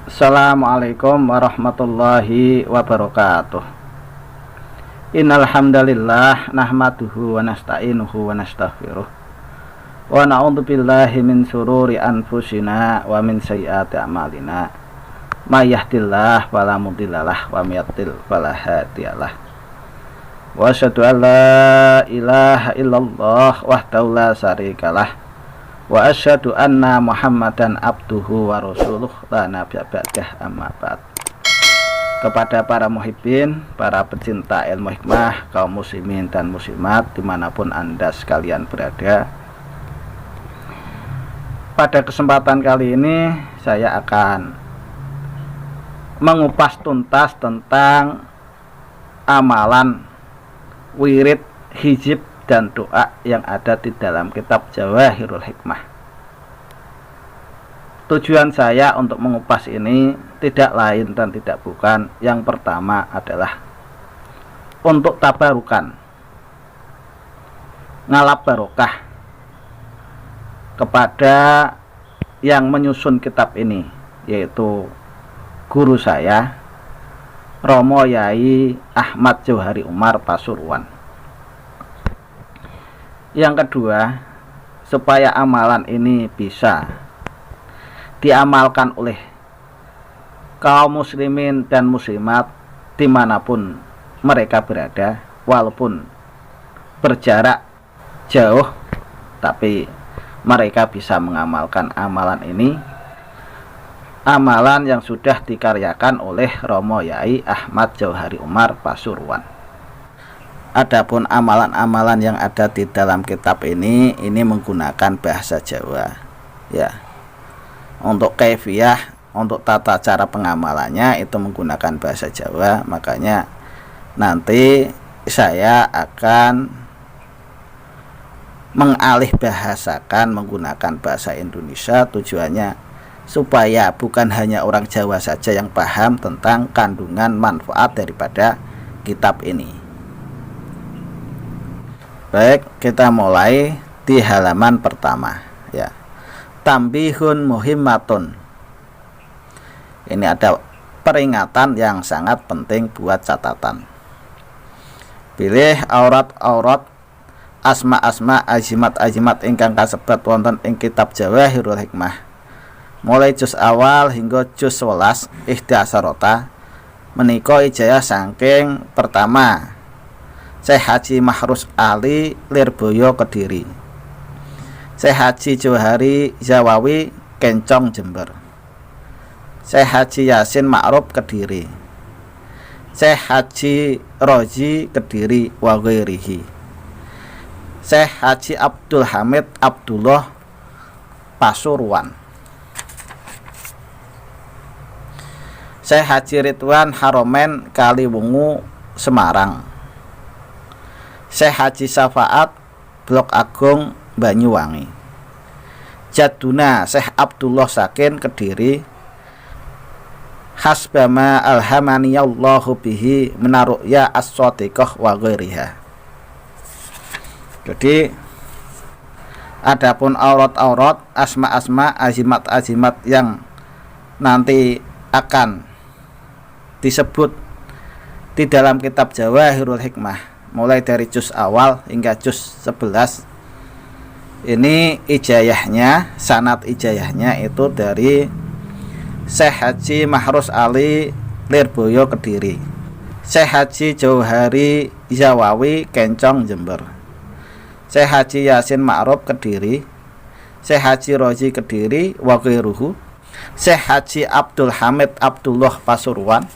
Assalamualaikum warahmatullahi wabarakatuh. Innal hamdalillah nahmaduhu wa nasta'inuhu wa nastaghfiruh. Wa na'udzu billahi min sururi anfusina wa min sayyiati a'malina. May yahdihillahu fala mudhillalah wa may yudhlil fala hadiyalah. Wa asyhadu an la ilaha illallah wahdahu la syarikalah. Wa asyhadu anna Muhammadan abduhu wa rasuluh la nabiyya ba'dah amma ba'd. Kepada para muhibbin, para pecinta ilmu hikmah, kaum muslimin dan muslimat dimanapun Anda sekalian berada, pada kesempatan kali ini saya akan mengupas tuntas tentang amalan wirid, hizib dan doa yang ada di dalam kitab Jawahirul Hikmah. Tujuan saya untuk mengupas ini tidak lain dan tidak bukan, yang pertama adalah untuk tabarukan, ngalap barokah kepada yang menyusun kitab ini, yaitu guru saya Romo Yai Ahmad Johari Umar Pasuruan. Yang kedua, supaya amalan ini bisa diamalkan oleh kaum muslimin dan muslimat dimanapun mereka berada, walaupun berjarak jauh, tapi mereka bisa mengamalkan amalan ini, amalan yang sudah dikaryakan oleh Romo Yai Ahmad Johari Umar Pasuruan. Adapun amalan-amalan yang ada di dalam kitab ini menggunakan bahasa Jawa, ya. Untuk kaifiyah, untuk tata cara pengamalannya itu menggunakan bahasa Jawa. Makanya nanti saya akan mengalih bahasakan menggunakan bahasa Indonesia, tujuannya supaya bukan hanya orang Jawa saja yang paham tentang kandungan manfaat daripada kitab ini. Baik, kita mulai di halaman pertama, ya. Tambihun muhimmatun. Ini ada peringatan yang sangat penting buat catatan. Pilih aurat-aurat, asma-asma, azimat-azimat ingkang kasebat wonten ing kitab Jawahirul Hikmah. Mulai juz awal hingga juz 11 ihdatsarota menika ijazah saking pertama Syekh Haji Mahrus Ali Lirboyo Kediri, Syekh Haji Johari Zawawi Kencong Jember, Syekh Haji Yasin Ma'ruf Kediri, Syekh Haji Roji Kediri wa ghairihi, Syekh Haji Abdul Hamid Abdullah Pasuruan, Syekh Haji Ridwan Haromen Kaliwungu Semarang, Syekh Haji Syafaat Blok Agung Banyuwangi, Jaduna Syekh Abdullah Sakin Kediri, hasbama alhamaniyallahu bihi menaru'ya as-sotiqoh wa ghairiha. Jadi adapun aurat-aurat, asma-asma, azimat-azimat yang nanti akan disebut di dalam kitab Jawahirul Hikmah mulai dari juz awal hingga juz 11, ini ijayahnya, sanad ijayahnya itu dari Syekh Haji Mahrus Ali Lirboyo Kediri, Syekh Haji Johari Zawawi Kencong Jember, Syekh Haji Yasin Ma'ruf Kediri, Syekh Haji Roji Kediri wa ghairuhu, Syekh Haji Abdul Hamid Abdullah Pasuruan,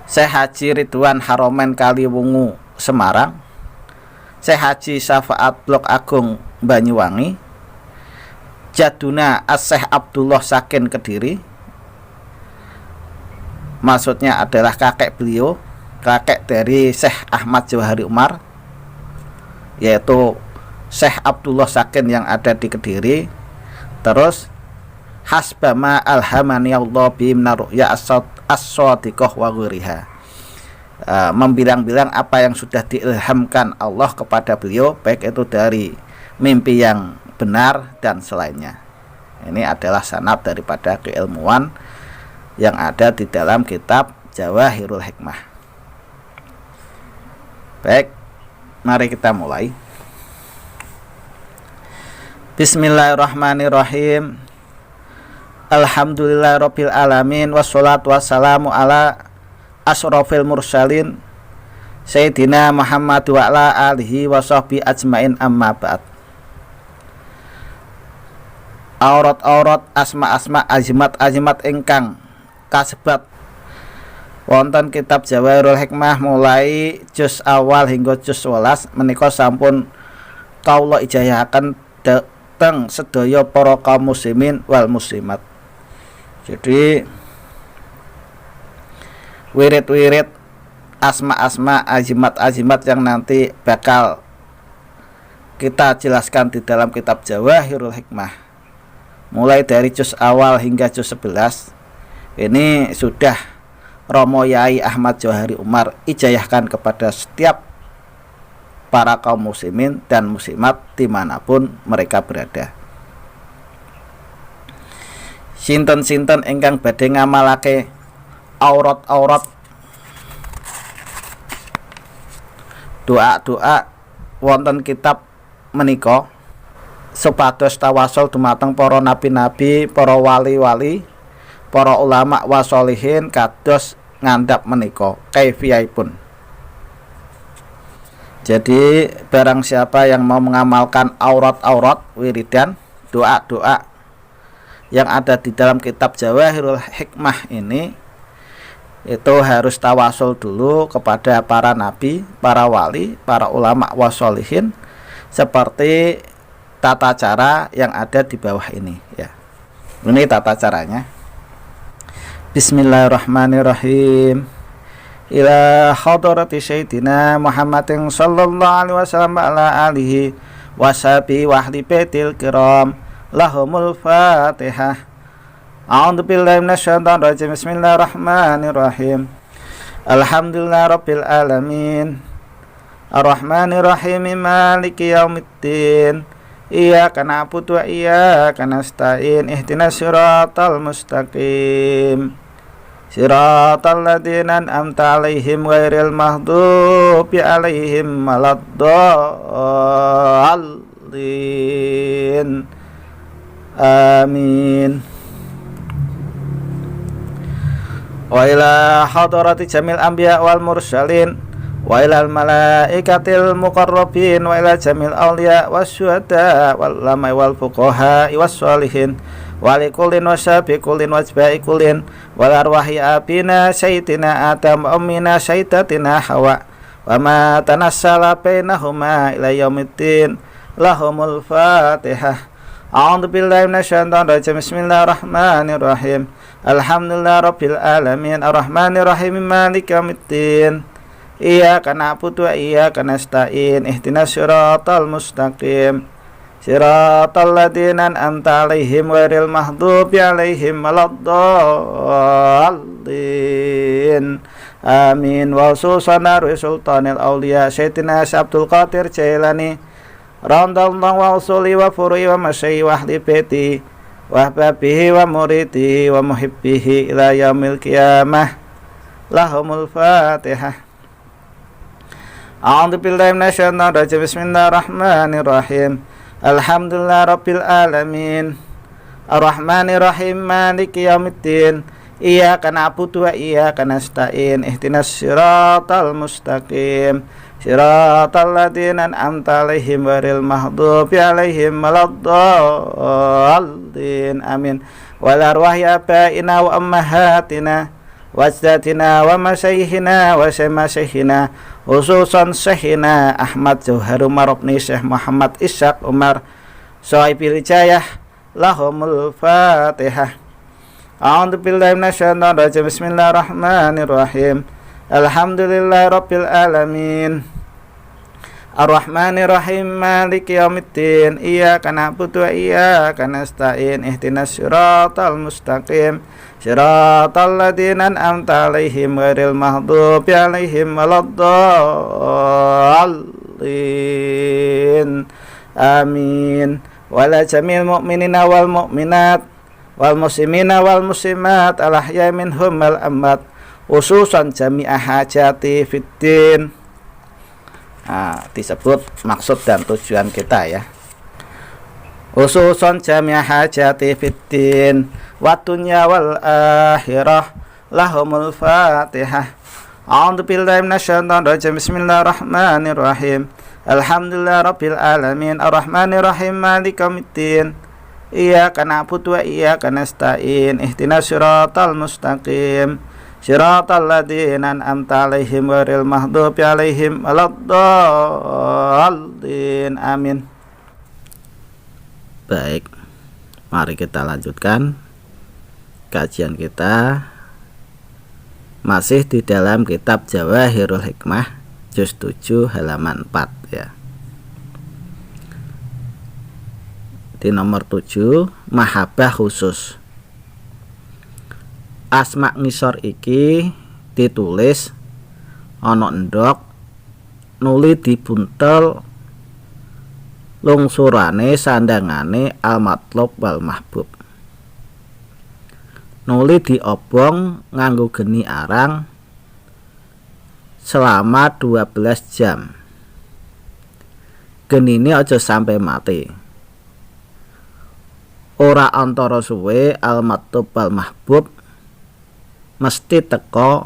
Syekh Haji Ridwan Haromen Kaliwungu Semarang, Syekh Haji Syafaat Blok Agung Banyuwangi, Jaduna Syekh Abdullah Sakin Kediri, maksudnya adalah kakek beliau, kakek dari Syekh Ahmad Johari Umar, yaitu Syekh Abdullah Sakin yang ada di Kediri. Terus hasbama alhamaniyallahu bi menaru'ya as-sotiqoh wa ghairiha, membilang-bilang apa yang sudah diilhamkan Allah kepada beliau, baik itu dari mimpi yang benar dan selainnya. Ini adalah sanad daripada keilmuan yang ada di dalam kitab Jawahirul Hikmah. Baik, mari kita mulai. Bismillahirrahmanirrahim. Alhamdulillahirabbil alamin wassalatu wassalamu ala asyrofil mursalin Sayyidina Muhammad wa ala alihi wa sahbihi ajmain, amma ba'd. Aurat-aurat asma-asma azimat-azimat ingkang kasebat wonten kitab Jawahirul Hikmah mulai juz awal hingga juz 11 menika sampun kawula ijayahaken dhateng sedaya para kaum muslimin wal muslimat. Jadi wirid-wirid asma-asma azimat-azimat yang nanti bakal kita jelaskan di dalam kitab Jawahirul Hikmah mulai dari juz awal hingga juz 11 ini sudah Romo Yai Ahmad Johari Umar ijayahkan kepada setiap para kaum muslimin dan muslimat dimanapun mereka berada. Sinten-sinten ingkang badhe ngamalake aurat-aurat doa-doa wonten kitab menika supados tawasul dumateng para nabi-nabi, para wali-wali, para ulama wasolihin kados ngandhap menika kaifiyahipun. Jadi barang siapa yang mau mengamalkan aurat-aurat wiridan, doa-doa yang ada di dalam kitab Jawahirul Hikmah ini, itu harus tawasul dulu kepada para nabi, para wali, para ulama wasolihin seperti tata cara yang ada di bawah ini ya. Ini tata caranya. Bismillahirrahmanirrahim. Ila hadrati sayyidina Muhammadin sallallahu alaihi wasallam ala alihi washabihi wa ahli baitil kiram. Lahumul Fatihah. A'udzu billahi minasyaitonir rajim. Bismillahirrahmanirrahim. Alhamdulillahirabbil alamin. Arrahmanir rahim. Maliki yaumiddin. Iyyaka na'budu wa iyyaka nasta'in. Ihdinas siratal mustaqim. Siratal ladzina an'amta 'alaihim ghairil maghdubi 'alaihim waladdallin. Amin. Wa ila hadarati jamil anbiya wal mursalin wa ilal malaikatil muqarrabin wa ila jamil awliya wasyuhada wal ulama wal fuqaha was sholihin wa likullin wasyabi kullin wajbai kullin wal arwahi abina sayyidina adam ummina sayyidatina hawa wa ma tanassala bainahuma ila yaumiddin. Lahumul Fatihah. A'udzu billahi minasyaitonir rajim. Bismillahirrahmanirrahim. Alhamdulillahirabbil alamin. Arrahmanir rahim. Maliki yaumiddin. Iyyaka na'budu wa iyyaka nasta'in. Ihdinas siratal mustaqim. Siratal ladzina an'amta 'alaihim ghairil maghdubi 'alaihim waladdallin. Amin. Wa susana sultanil auliya Sayyidina Abdul Qadir Jailani Randallahu wa usuli wa furui wa masyi wa ahli baiti wa ahbabihi wa muridi wa muhibbihi ila yaumil qiyamah. Lahumul Fatihah. A'udzu billahi minasyaitonir rajim. Bismillahirrahmanirrahim. Alhamdulillahirabbil alamin. Arrahmanir rahim. Maliki yaumiddin. Iyyaka na'budu wa iyyaka nasta'in. Ihdinas siratal mustaqim. Siratal ladzina an'amta 'alaihim ghairil maghdubi 'alaihim waladdallin. Amin. Wal arwahi abaina wa ummahatina wajdatina wa masyaykhina wa samasyaykhina khususan Syekhina Ahmad Johar Umar ibn Syekh Muhammad Ishaq Umar Sohibil Hijayah. Lahumul Fatihah. A'udzu billahi minasyaitonir rajim. Bismillahirrahmanirrahim. Alhamdulillahirabbil alamin. Arrahmanir rahim. Maliki yaumiddin. Iyyaka na'budu wa iyyaka nasta'in. Ihdinas siratal mustaqim. Siratal ladzina an'amta 'alaihim ghairil maghdubi 'alaihim waladdallin. Amin. wala jamil mu'minina wal mu'minat wal muslimina wal muslimat al ahya'i minhum wal amwat khususan jami'ah hajati fiddin. Disebut maksud dan tujuan kita ya. Khususan jami'ah hajati fiddin wa dunya wal akhirah. Lahumul Fatihah. A'udzu billahi minasyaitonir rajim. Bismillahirrahmanirrahim. Alhamdulillah rabbil alamin arrahmanir rahim maliki yaumiddin. Iyyaka na'budu wa iyyaka nasta'in. Ihdinas siratal mustaqim. Siratal ladzina an'amta 'alaihim ghairil maghdubi 'alaihim waladdallin. Amin. Baik. Mari kita lanjutkan kajian kita. Masih di dalam kitab Jawahirul Hikmah juz 7 halaman 4 ya. Di nomor 7 mahabbah khusus. Asma ngisor iki ditulis ana endhog nuli dibuntel lungsurane sandangane al matlub wal mahbub. Nuli diobong nganggo geni arang selama 12 jam. Genine aja sampai mati. Ora antara suwe al matlub wal mahbub mesti teko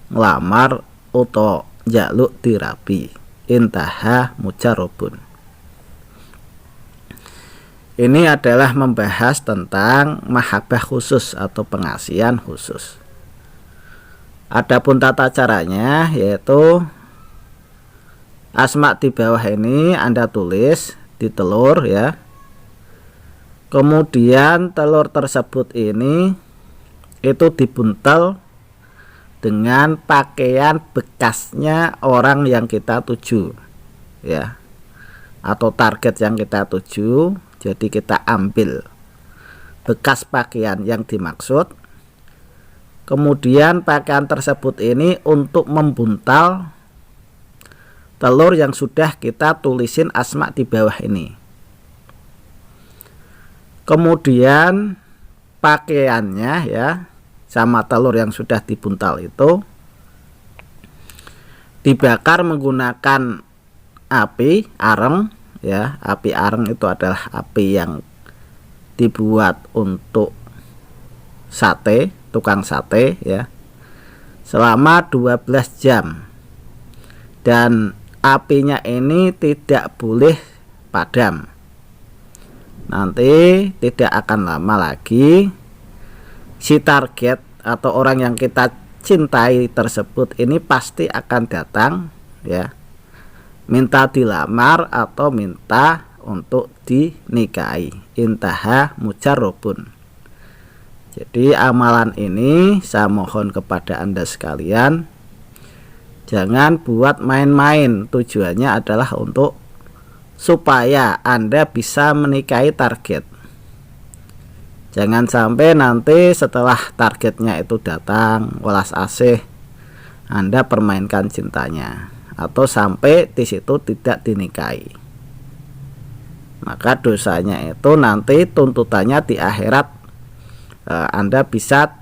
nglamar utawa njaluk dirabi. Intaha mujarrabun. Ini adalah membahas tentang mahabbah khusus atau pengasihan khusus. Adapun tata caranya yaitu asma di bawah ini Anda tulis di telur ya. Kemudian telur tersebut ini itu dibuntel dengan pakaian bekasnya orang yang kita tuju ya, atau target yang kita tuju. Jadi kita ambil bekas pakaian yang dimaksud. Kemudian pakaian tersebut ini untuk membuntal telur yang sudah kita tulisin asma di bawah ini. Kemudian pakaiannya ya sama telur yang sudah dibuntal itu dibakar menggunakan api areng ya. Api areng itu adalah api yang dibuat untuk sate, tukang sate ya, selama 12 jam. Dan apinya ini tidak boleh padam. Nanti tidak akan lama lagi si target atau orang yang kita cintai tersebut ini pasti akan datang ya, minta dilamar atau minta untuk dinikahi. Intaha mujarrabun. Jadi amalan ini saya mohon kepada Anda sekalian, jangan buat main-main. Tujuannya adalah untuk supaya Anda bisa menikahi target. Jangan sampai nanti setelah targetnya itu datang welas asih Anda permainkan cintanya, atau sampai di situ tidak dinikahi. Maka dosanya itu nanti tuntutannya di akhirat Anda bisa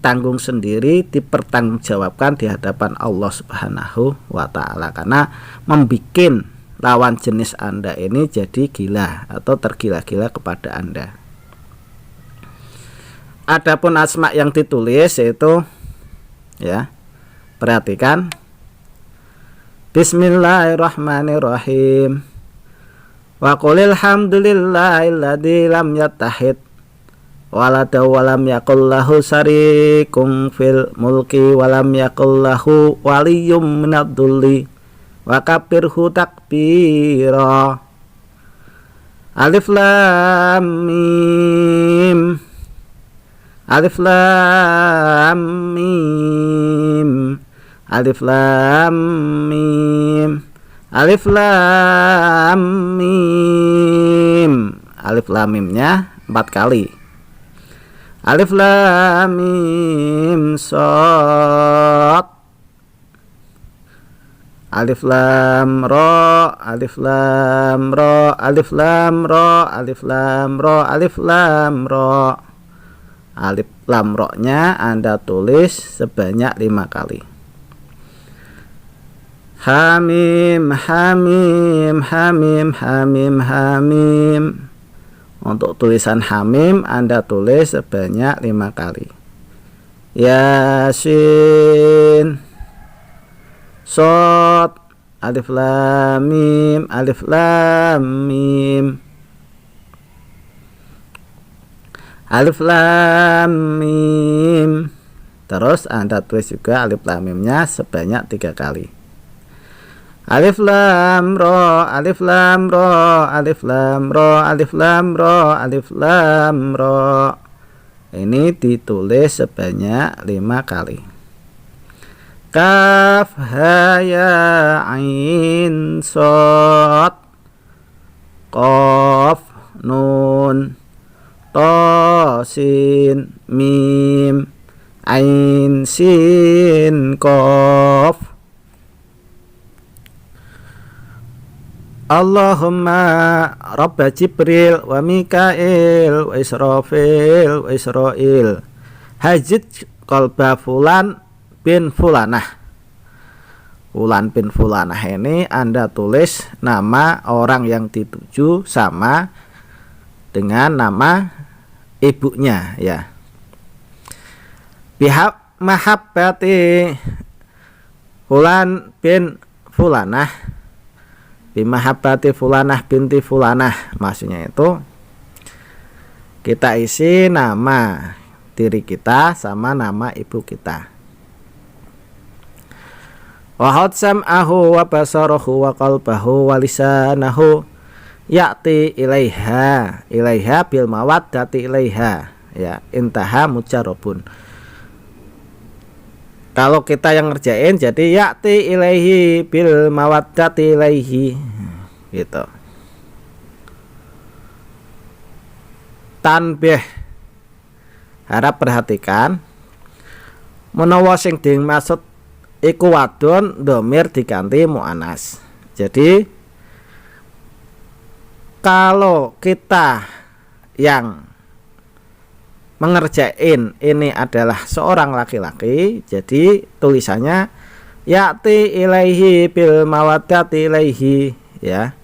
tanggung sendiri, dipertanggungjawabkan di hadapan Allah Subhanahu wa Ta'ala, karena membikin lawan jenis Anda ini jadi gila atau tergila-gila kepada Anda. Adapun asma yang ditulis yaitu ya, perhatikan. Bismillahirrahmanirrahim. Wa qulil hamdulillahilladzi lam yattahid walada walam yakul lahu syarikun fil mulki walam yakul lahu waliyyum minadh-dhulli wa kabbirhu takbira. Alif lam mim. Alif lam mim. Alif lam mim. Alif lam mim. Alif lam mimnya 4 kali. Alif lam mim shad. Alif lam ro, alif lam ro, alif lam ro, alif lam ro, alif lam ro. Alif lam ro-nya Anda tulis sebanyak 5 kali. Hamim, hamim, hamim, hamim, hamim. Untuk tulisan hamim Anda tulis sebanyak 5 kali. Yasin, Shad, alif lam mim, alif lam mim, alif lam mim. Terus Anda tulis juga alif lam mimnya sebanyak 3 kali. Alif lam ro, alif lam ro, alif lam ro, alif lam ro, alif lam ro. Ini ditulis sebanyak 5 kali. Kaf ha ya ain shad, qaf nun ta sin mim ain sin qaf. Allahumma Rabba Jibril wa Mikail wa Israfil wa Israil hajid qalba fulan bin fulanah. Fulan bin fulanah ini Anda tulis nama orang yang dituju sama dengan nama ibunya ya. Bihak mahabbati fulan bin fulanah, bimahabbati fulanah binti fulanah. Maksudnya itu kita isi nama diri kita sama nama ibu kita. Wa sam'ahu wa basarahu wa qalbahu wa lisanahu ya'ti ilaiha, ilaiha bil mawaddati ilaiha ya, intaha mujarrabun. Kalau kita yang ngerjain jadi ya'ti ilaihi bil mawaddati ilaihi gitu. Tanbih, harap perhatikan, menawa sing dimaksud iku wadon dhamir diganti muannas. Jadi kalau kita yang mengerjain ini adalah seorang laki-laki, jadi tulisannya ya'ti ilaihi bil mawaddati ilaihi ya.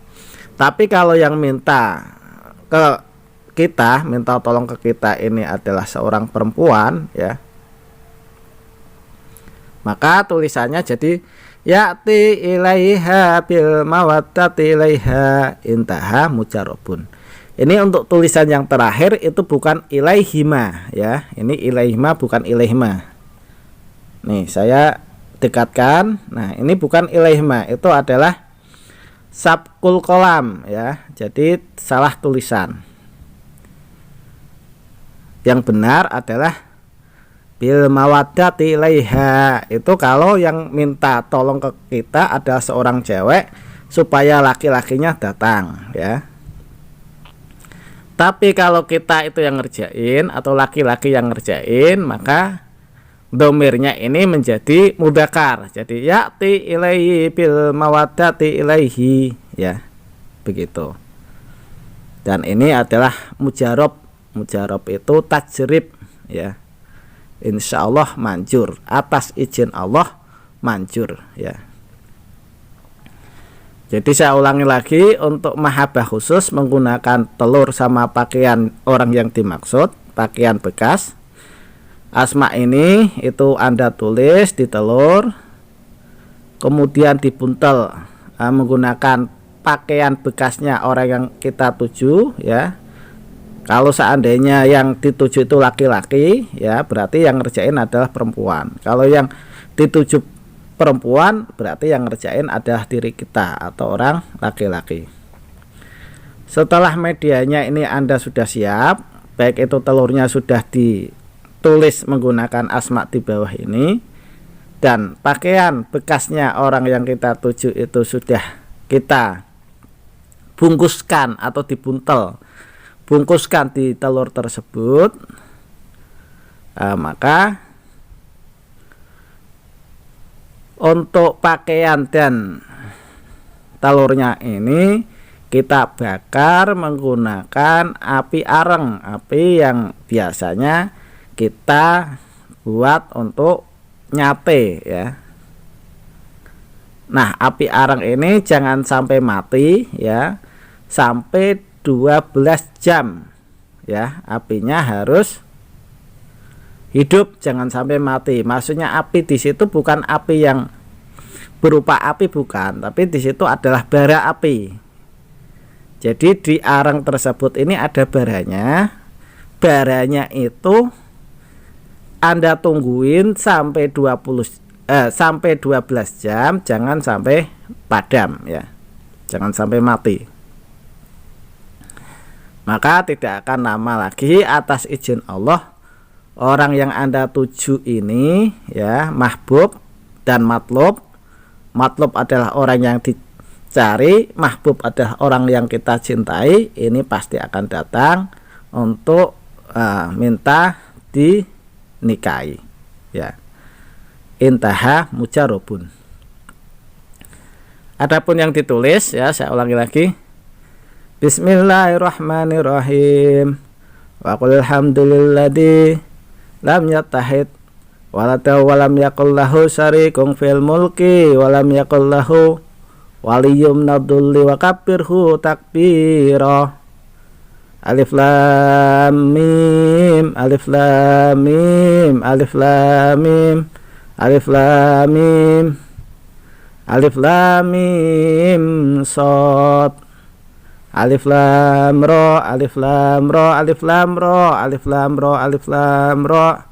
Tapi kalau yang minta ke kita, minta tolong ke kita ini adalah seorang perempuan ya, maka tulisannya jadi ya'ti ilaiha bil mawaddati ilaiha intaha mujarrabun. Ini untuk tulisan yang terakhir itu bukan ilaihima ya. Ini ilaihima bukan ilaihima. Nih saya dekatkan. Nah ini bukan ilaihima, itu adalah sabkul kolam ya. Jadi salah tulisan. Yang benar adalah bil mawaddati ilaiha. Itu kalau yang minta tolong ke kita adalah seorang cewek supaya laki-lakinya datang ya. Tapi kalau kita itu yang ngerjain atau laki-laki yang ngerjain, maka domirnya ini menjadi mudzakkar. Jadi ya'ti ilaihi bil mawaddati ilaihi ya. Begitu. Dan ini adalah mujarab. Mujarab itu tajrib ya. Insyaallah manjur, atas izin Allah manjur ya. Jadi saya ulangi lagi, untuk mahabbah khusus menggunakan telur sama pakaian orang yang dimaksud, pakaian bekas. Asma ini itu Anda tulis di telur, kemudian dibuntel menggunakan pakaian bekasnya orang yang kita tuju ya. Kalau seandainya yang dituju itu laki-laki ya, berarti yang ngerjain adalah perempuan. Kalau yang dituju perempuan, berarti yang ngerjain adalah diri kita atau orang laki-laki. Setelah medianya ini Anda sudah siap, baik itu telurnya sudah ditulis menggunakan asma di bawah ini, dan pakaian bekasnya orang yang kita tuju itu sudah kita bungkuskan atau dibuntel, bungkuskan di telur tersebut, maka Untuk pakaian dan telurnya ini kita bakar menggunakan api areng, api yang biasanya kita buat untuk nyate ya. Nah, api areng ini jangan sampai mati ya, sampai 12 jam ya, apinya harus hidup, jangan sampai mati. Maksudnya api di situ bukan api yang berupa api, bukan, tapi di situ adalah bara api. Jadi di areng tersebut ini ada baranya. Baranya itu Anda tungguin sampai 12 jam, jangan sampai padam ya. Jangan sampai mati. Maka tidak akan lama lagi atas izin Allah orang yang Anda tuju ini ya, mahbub dan matlub. Matlub adalah orang yang dicari, mahbub adalah orang yang kita cintai. Ini pasti akan datang untuk minta dinikahi ya. Intaha mujarobun. Adapun yang ditulis ya, saya ulangi lagi. Bismillahirrahmanirrahim. Wa qul hamdulilladzi lam yattahid walada walam yakul lahu syarikun fil mulki walam yakul lahu waliyyun nabdulli wa kabbirhu takbira. Alif lam mim, alif lam mim, alif lam mim, alif lam mim, alif lam mim shad, alif lam ra, alif lam ra, alif lam ra, alif lam ra, alif lam ra,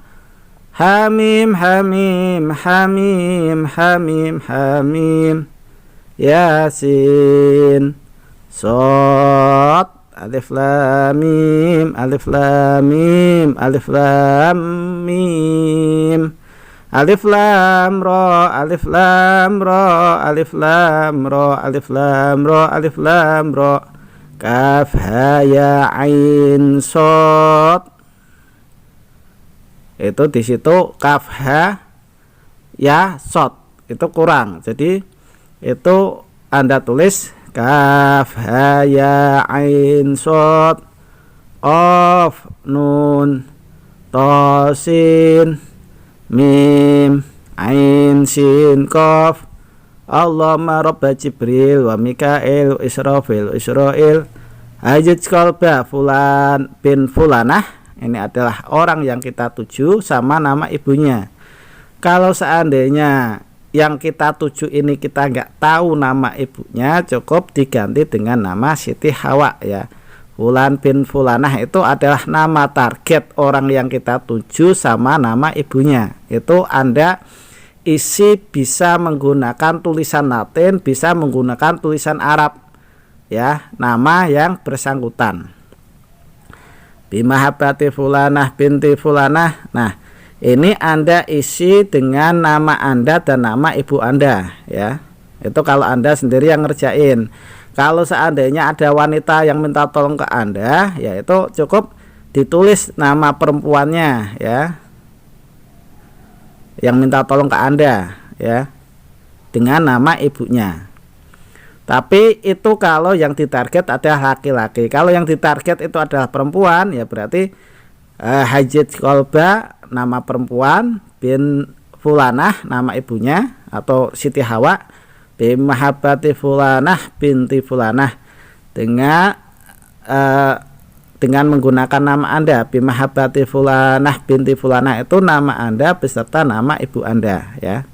hamim hamim hamim hamim hamim, yasin shad, alif lam mim, alif lam mim, alif lam mim, alif lam ra, alif lam ra, alif lam ra, alif lam ra, alif lam ra, kaf ha ya ain shad. Itu di situ kaf ha ya shad itu kurang. Jadi itu Anda tulis kaf ha ya ain shad qaf nun ta sin mim ain sin qaf. Allahumma rabba Jibril wa Mikail wa Israfil wa Israil hajat qalba fulan bin fulanah. Ini adalah orang yang kita tuju sama nama ibunya. Kalau seandainya yang kita tuju ini kita nggak tahu nama ibunya, cukup diganti dengan nama Siti Hawa ya. Fulan bin fulanah itu adalah nama target orang yang kita tuju sama nama ibunya. Itu Anda isi bisa menggunakan tulisan Latin, bisa menggunakan tulisan Arab ya, nama yang bersangkutan. Bimahabbati fulanah binti fulanah. Nah, ini Anda isi dengan nama Anda dan nama ibu Anda ya. Itu kalau Anda sendiri yang ngerjain. Kalau seandainya ada wanita yang minta tolong ke Anda, ya itu cukup ditulis nama perempuannya ya, yang minta tolong ke Anda ya, dengan nama ibunya. Tapi itu kalau yang ditarget adalah laki-laki. Kalau yang ditarget itu adalah perempuan, ya berarti hajat kolba nama perempuan, bin fulanah nama ibunya atau Siti Hawa, bimahabbati fulanah binti fulanah dengan menggunakan nama Anda. Bimahabbati fulanah binti fulanah itu nama Anda beserta nama ibu Anda ya.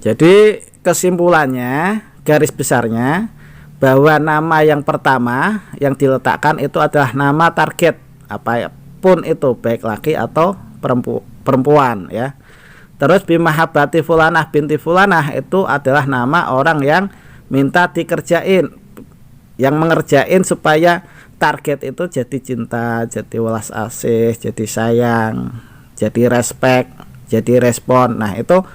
Jadi kesimpulannya, garis besarnya, bahwa nama yang pertama yang diletakkan itu adalah nama target apapun itu, baik laki atau perempuan ya. Terus bimahabbati fulanah binti fulanah itu adalah nama orang yang minta dikerjain, yang mengerjain supaya target itu jadi cinta, jadi welas asih, jadi sayang, jadi respect, jadi respon. Nah itu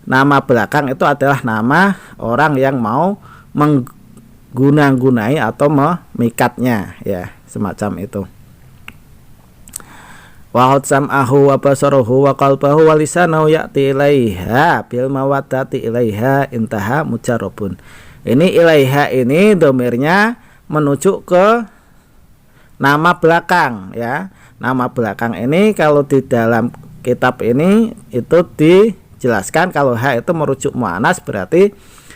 nama belakang itu adalah nama orang yang mau mengguna-gunai atau memikatnya ya, semacam itu. wa sam'ahu wa basarahu wa qalbahu wa lisanahu ya'ti ilaiha bil mawaddati ilaiha intaha mujarrabun. Ini ilaiha ini domirnya menuju ke nama belakang ya. Nama belakang ini kalau di dalam kitab ini itu dijelaskan kalau ha itu merujuk muannas, berarti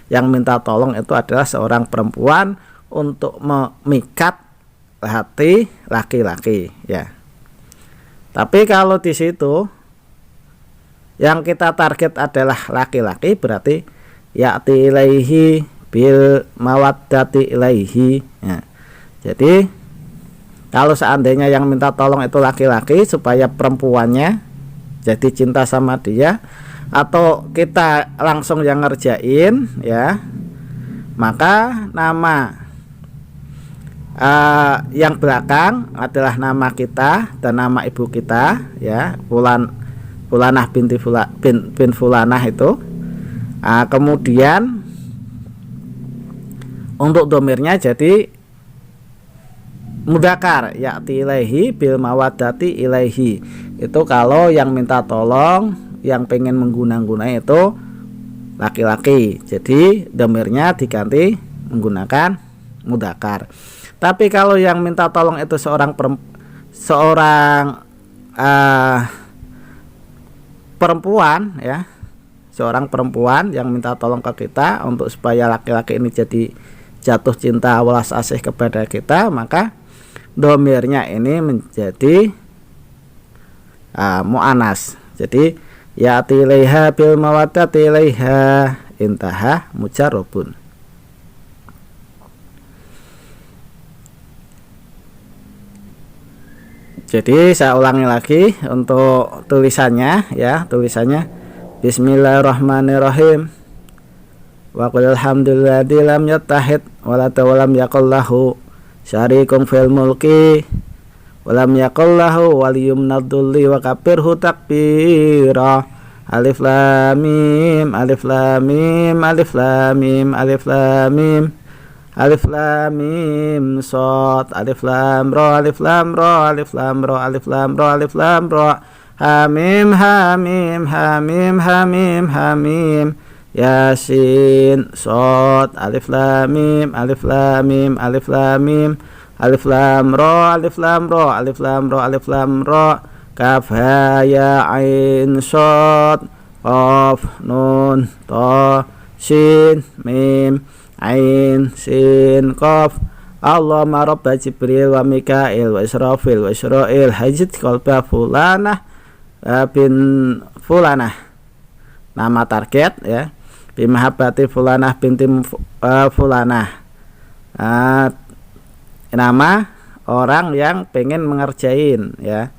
yang minta tolong itu adalah seorang perempuan untuk memikat hati laki-laki ya. Tapi kalau di situ yang kita target adalah laki-laki, berarti ya'ti ilaihi bil mawaddati ilaihi ya. Jadi kalau seandainya yang minta tolong itu laki-laki supaya perempuannya jadi cinta sama dia, atau kita langsung yang ngerjain ya, maka nama yang belakang adalah nama kita dan nama ibu kita ya, Fulanah bin Fulanah itu. Kemudian untuk domirnya jadi mudakar ya'ti ilaihi bil mawaddati ilaihi. Itu kalau yang minta tolong, yang pengen mengguna-guna itu laki-laki, jadi domirnya diganti menggunakan mudakar. Tapi kalau yang minta tolong itu seorang perempuan ya, seorang perempuan yang minta tolong ke kita untuk supaya laki-laki ini jadi jatuh cinta welas asih kepada kita, maka domirnya ini menjadi mu'anas. Jadi ya'ti ilaiha bil mawaddati ilaiha intaha mujarrabun. Jadi saya ulangi lagi untuk tulisannya ya, tulisannya Bismillahirrahmanirrahim. Wa qul alhamdulillahi lam yattahid wa lam yakul lahu syarikun fil mulki wa lam yakul lahu waliyyun minadh-dhulli wa kabbirhu takbira. Alif lam mim alif lam mim alif lam mim alif lam mim alif lam mim shad alif lam ra alif lam ra alif lam ra alif lam ra alif lam ra ha mim ha mim ha mim ha mim ha mim yasin shad alif lam mim alif lam mim alif lam mim alif lam ra alif lam ra alif lam ra alif lam ra kaf ha ya ain shad qaf nun ta shin mim ain sin qaf. Allahumma rabba Jibril wa Mikail wa Israfil wa Israil hajit qalba Fulanah bin Fulanah. Nama target ya, bimahabbati Fulanah binti Fulanah. Nama orang yang pengen mengerjain ya.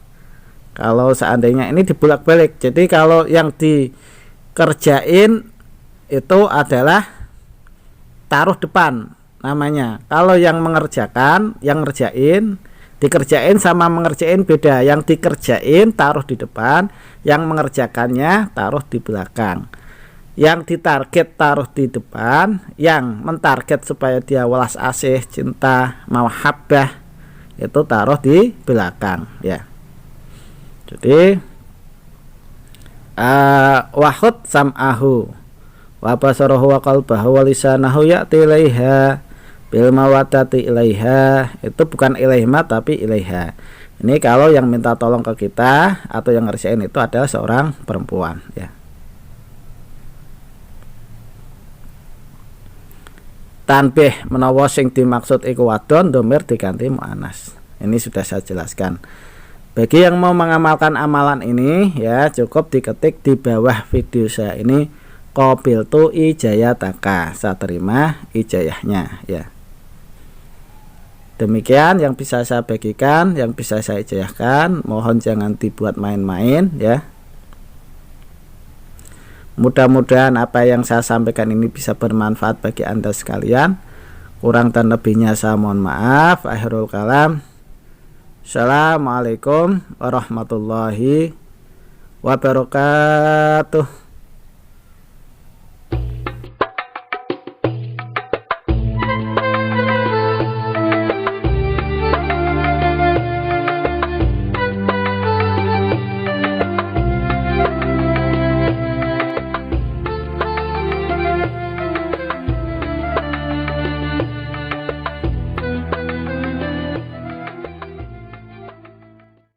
Kalau seandainya ini dibulak-balik, jadi kalau yang dikerjain itu adalah taruh depan namanya. Kalau yang mengerjakan, yang ngerjain, dikerjain sama mengerjain beda. Yang dikerjain taruh di depan, yang mengerjakannya taruh di belakang. Yang ditarget taruh di depan, yang mentarget supaya dia welas asih, cinta, mahabbah itu taruh di belakang ya. Jadi wahud sam'ahu wa basarahu wa qalbahu wa lisanahu ya'ti ilaiha bil mawaddati ilaiha. Itu bukan ilaihma tapi ilaiha. Ini kalau yang minta tolong ke kita atau yang ngerjain itu adalah seorang perempuan ya. Tanbih menawa sing dimaksud iku wadon, domir diganti mu'anas. Ini sudah saya jelaskan. Bagi yang mau mengamalkan amalan ini ya, cukup diketik di bawah video saya ini qabiltu ijayataka, saya terima ijayahnya ya. Demikian yang bisa saya bagikan, yang bisa saya ijayahkan. Mohon jangan dibuat main-main ya. Mudah-mudahan apa yang saya sampaikan ini bisa bermanfaat bagi Anda sekalian. Kurang dan lebihnya saya mohon maaf. Akhirul kalam. Assalamualaikum warahmatullahi wabarakatuh.